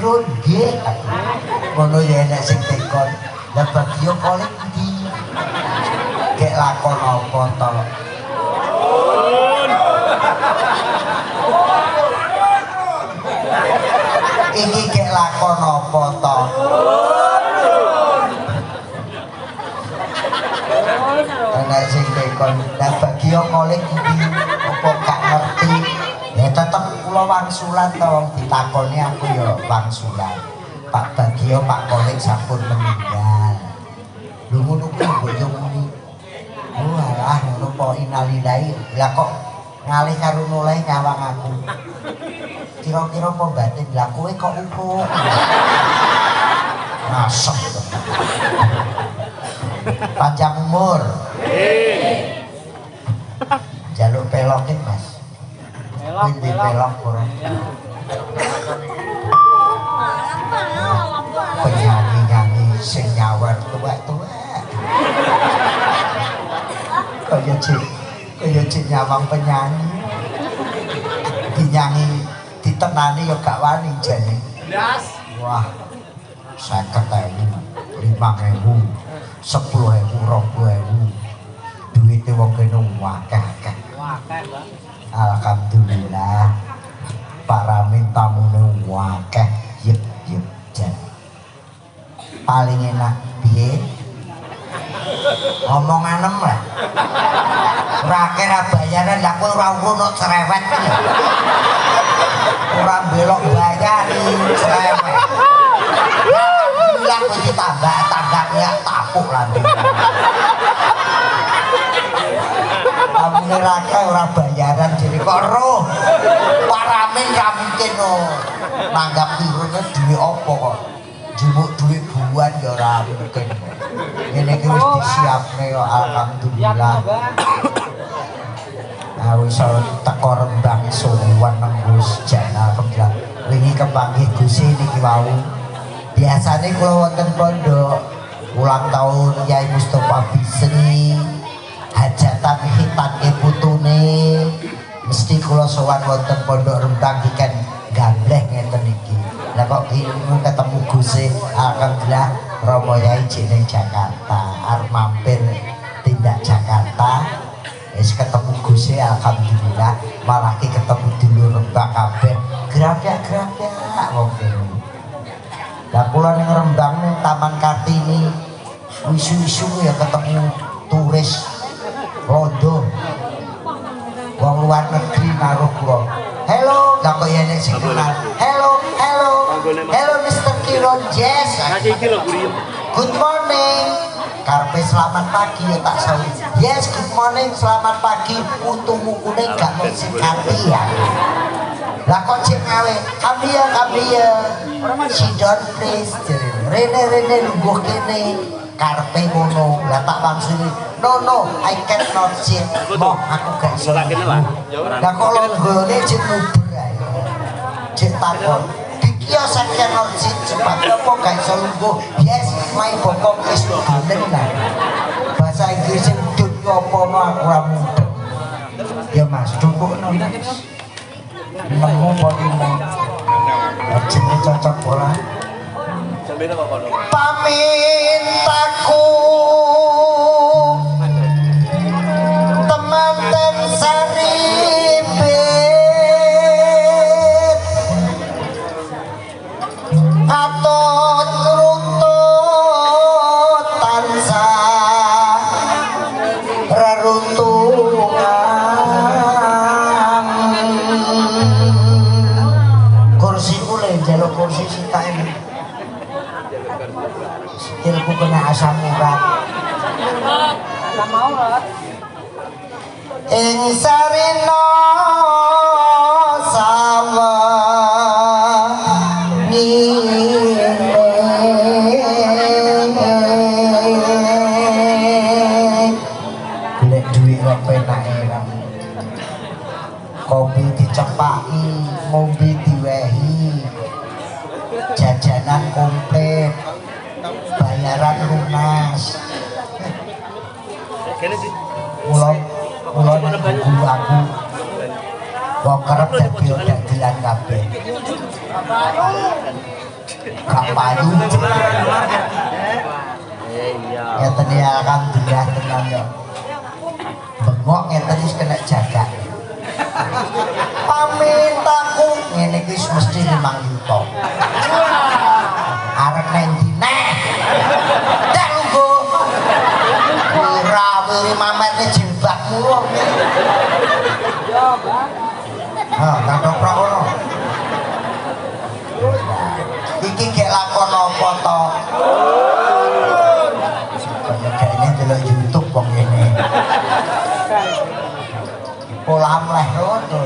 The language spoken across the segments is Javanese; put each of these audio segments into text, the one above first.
Kiro nggih. Ngono ya enek sing tekon. Lah Bagio kolek ndi? Kek lakon apa to? Iki kek lakon apa to? Enek sing tekon. Lah Bagio kolek ndi? Apa gak ngerti? Ya tetep kula wangsulan to wong ditakoni aku ya wangsulan. Pak Bagio Pak Kolek sampun meninggal. Lho ngono kuwi mbok yo muni. Oh alah ngono po inalillahi. Lah kok ngalih karo noleh nyawang aku. Kira-kira apa batin lah kowe kok upuk. Nasem. Panjang umur. Jaluk pelokin Mas. Pelok ora. Penyanyi-nyanyi sing nyawer tuwek-tuwek. Kaya cik nyawang penyanyi. Dinyanyi ditenani ya gak wani jane. Wah. 50.000, 5.000, 10.000, 20.000. Duite wong kene akeh-akeh. Alhamdulillah. Para mintamune akeh. Yep jan. Paling enak piye? Ngomong anem lah. Ora kira bayaran lah kowe ora ngono cerewet. Ora belok bayari cerewet. Lah kowe ditambah-tambahnya tapuk lambe. Amune raka ora bayaran jadi kok roh. Paramin ra mungkin nanggap pirune duwe apa kok. Jumuk duwe buan ya ora mungkin. Ngene iki wis disiapne kok alhamdulillah. Wis teko Rembang suwan nembus jana alhamdulillah. Wingi kepanggih Gusti niki wau. Biasane kula wonten pondok ulang tahun Kyai Mustofa Bisri. Hajatan hitan putune mesti kula sowan wonten pondok Rembang ikan gambleh ngeten iki. Lah kok ilmu ketemu Gusti alhamdulillah Romo Yai jeneng Jakarta arep mampir tindak Jakarta wis ketemu Gusti alhamdulillah malah ki ketemu dulur Rembang kabeh gerak-gerak wong kene. Lah kula ning Rembang ning Taman Kartini isu-isu ya ketemu turis rondo wong luar negeri naruh kula. Hello, lah kok yen sing kenal. Hello Mr. Kiron Jess. Good morning. Karpe selamat pagi ya tak sawi. Yes, good morning, selamat pagi. Untumu kuning gak mau sikati ya. Lah kok cek ngawe. Come here. Sit down please. Rene lungguh kene. Karpe ngono. Lah tak langsung no, I cannot sit. Moh aku gak iso. Lah kok longgone cek nuber ae. Cek takon. Iya saya cannot sit cepat. Apa gak iso lungguh? Yes, my bokong is golden lah. Bahasa Inggris sing dut apa mah aku ora mudeng. Ya Mas, dukukno. Nemu poline. Jenenge cocok ora? Pamintaku temanten saribet atut runtut tansah reruntungan kursi kule njaluk kursi sitae ilmu kena asam urat gak mau Rod ing sarina sama golek duit kok penake kopi dicepaki ngombe diwehi jajanan komplit bayaran lunas. Mula guru aku wong kerep dadi dagelan kabeh. gak payu ngeten ya alhamdulillah tenan yo bengok ngeten wis kena jaga pamintaku ngene iki mesti 5 juta arep nang ndi neh dak lungguh ora wiri mamete jilbabmu yo Bang tak doprok ngono iki gek lakon apa to kayaknya delok YouTube wong ngene polam leh ngono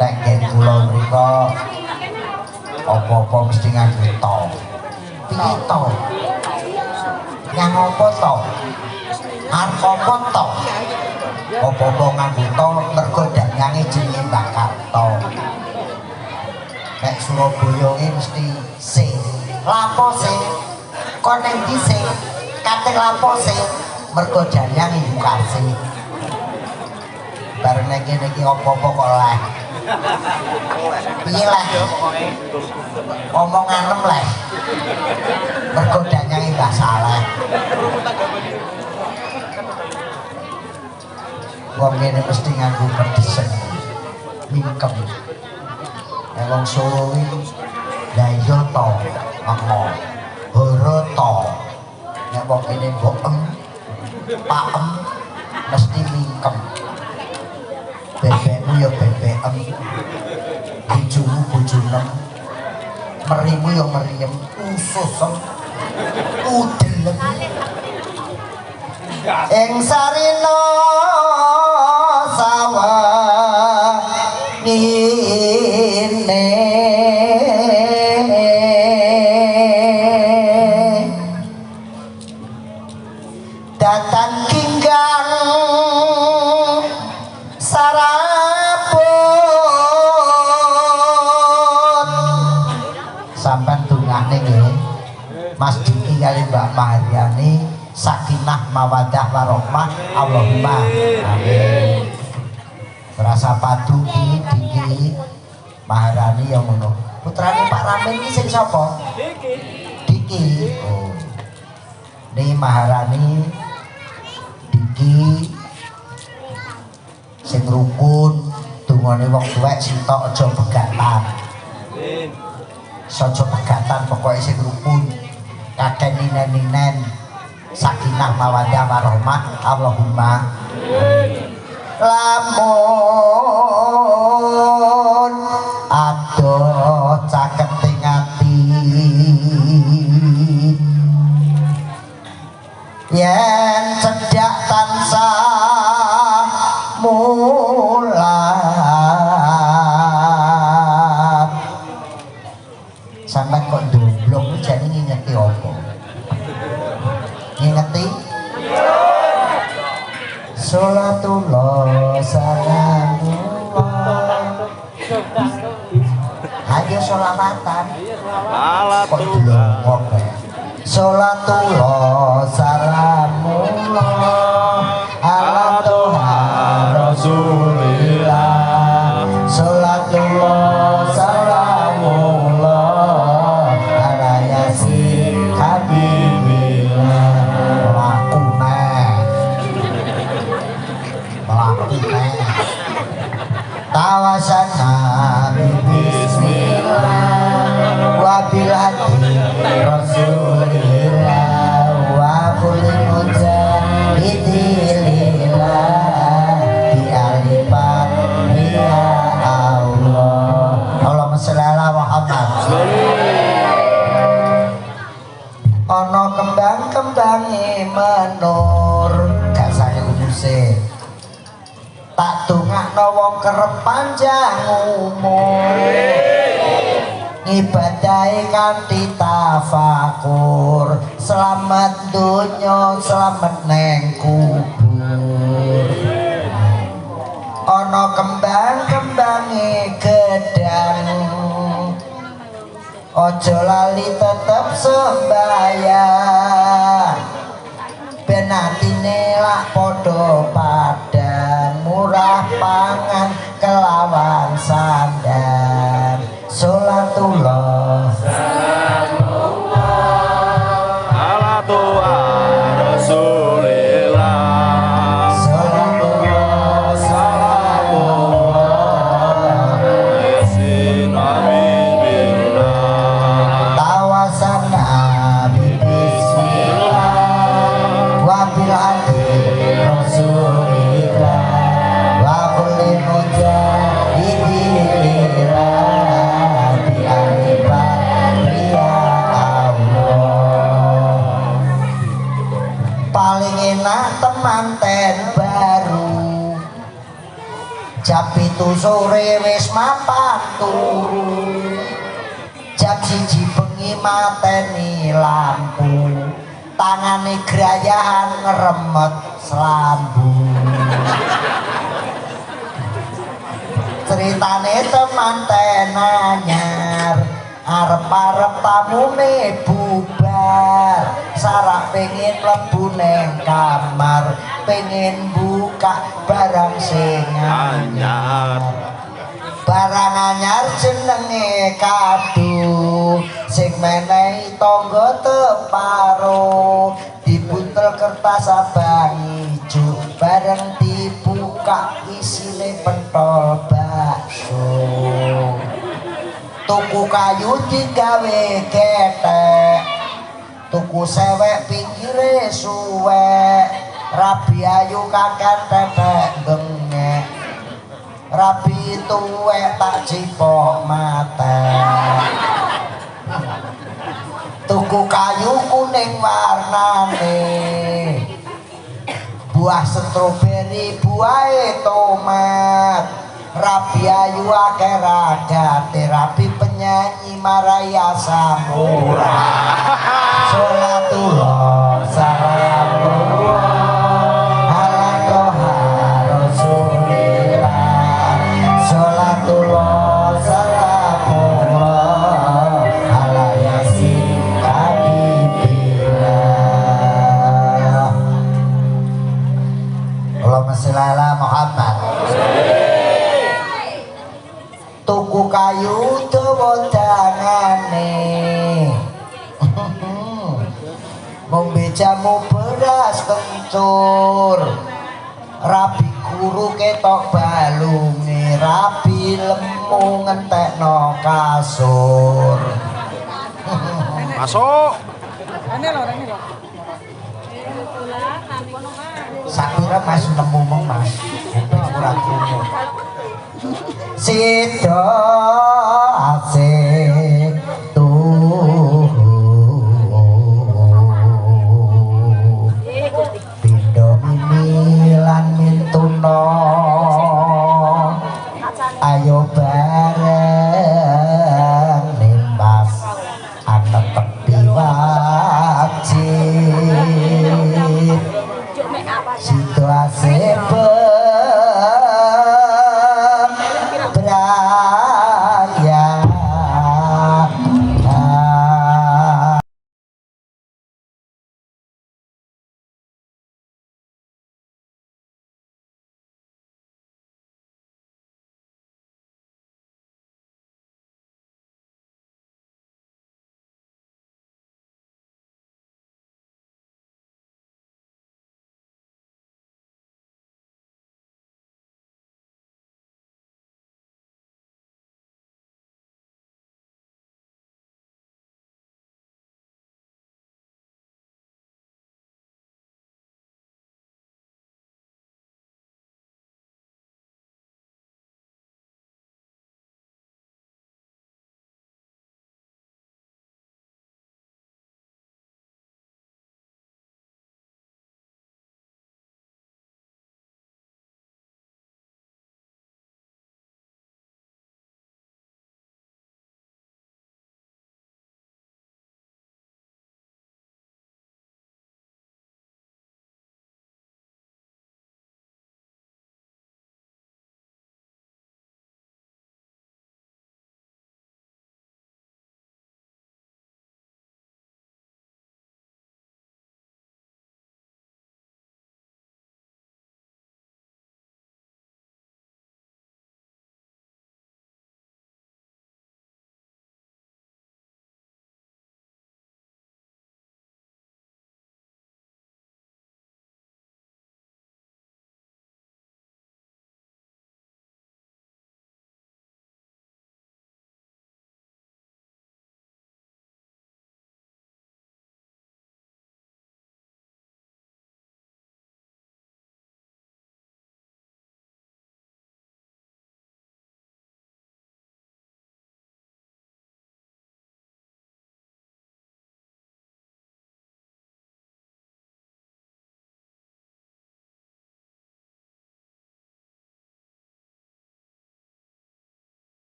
Teken kula mriko apa-apa mesti nganggo to. Piye to? Yang apa to? Arep apa to? Apa-apa nganggo to mergo danyange jenenge bakal to. Nek Surabaya iki mesti sing. Lapo sing? Kon ning ndi sing? Kating lapo sing? Mergo danyange bukase. Bareng nek kene iki apa-apa kok leh. Piye lah omongan leh mergo danyange Mbah Saleh wong ngene mesti nganggo pedesen mingkem wong Solo iki lha iya to apa horo to nek wong kene boem paem mesti mingkem bebekmu ya bebek bojomu bojonem merimu ya meriem ususem udelem ing sarina sawah ngene datan kinggang sampean dungane nggih Mas Diki kali Mbak Maharyani sakinah mawaddah warahmah Allahumma amin rasa padu ki Diki Maharyani yang ngono putrane Pak Ramin iki sing sapa Diki oh ini Maharyani Diki sing rukun dungane wong tuwek sitok aja pegatan sojo pegatan pokoknya sing rukun kakek ninen sakinah mawaddah warahmah Allahumma lamun adoh caketing ati yen cedhak tansah mulat sampai kok domblong jadi ngingeti apa? Ngingeti? Sholatullah salamullah ayo sholawatan kok delongok ya sholatullah salamullah ala Tuhan Rasulillah sholatullah salamullah ala yasin habibillah melaku neh tawasana bismillah wabil hadi rasulillah wa kulli mujahidilillah di alifat ya Allah Allahumma sholli ala Muhammad ana kembang-kembange menur gak sae kuduse tak dongakno wong kerep panjang umur ngibadahi kanthi tafakur selamat donya selamat neng kubur ana kembang-kembange gedang ojo lali tetep sembahyang ben atine lak padha padang murah Bismillah pangan kelawan sandar Sholatullah ala tua Rasulillah Sholatullah Salamullah Yasin amin billah Tawasan Nabi Bismillah Wabil hati Rasulillah Wa kulli mujahidillah Bi alifat ya Allah Paling enak temanten baru Jam 7 sore wis mapan turu Jam 1 bengi mateni lampu Tangane grayahan ngeremet selambu Ceritane temanten anyar Arep-arep tamune bubar Sarap pengen mlebu neng kamar Pengen buka barang sing anyar Barang anyar jenenge kado Sing menehi tangga teparo Dibuntel kertas abang ijo Bareng dibuka isine pentol bakso Tuku kayu digawe ketek Tuku sewek pinggire suwek Rabi ayu kakek tetek gengek Rabi tuwek tak cipok mate Tuku kayu kuning warnane Buah stroberi buahe tomat Rabi ayu akeh ragate Rabi penyanyi Maraya Samura Sholatullah salamullah ala toha Rasulillah Sholatullah salamullah ala yasin habibillah Allahumma sholli ala Muhammad Tuku kayu dawa dangane Ngombe jamu beras kencur Rabi guru ketok balunge Rabi lemu ngentekno kasur masuk Sakira mas nemu mong mas Kuping kurang krungu Sido asik tuh Pindo mimilan mintuno Ayo bareng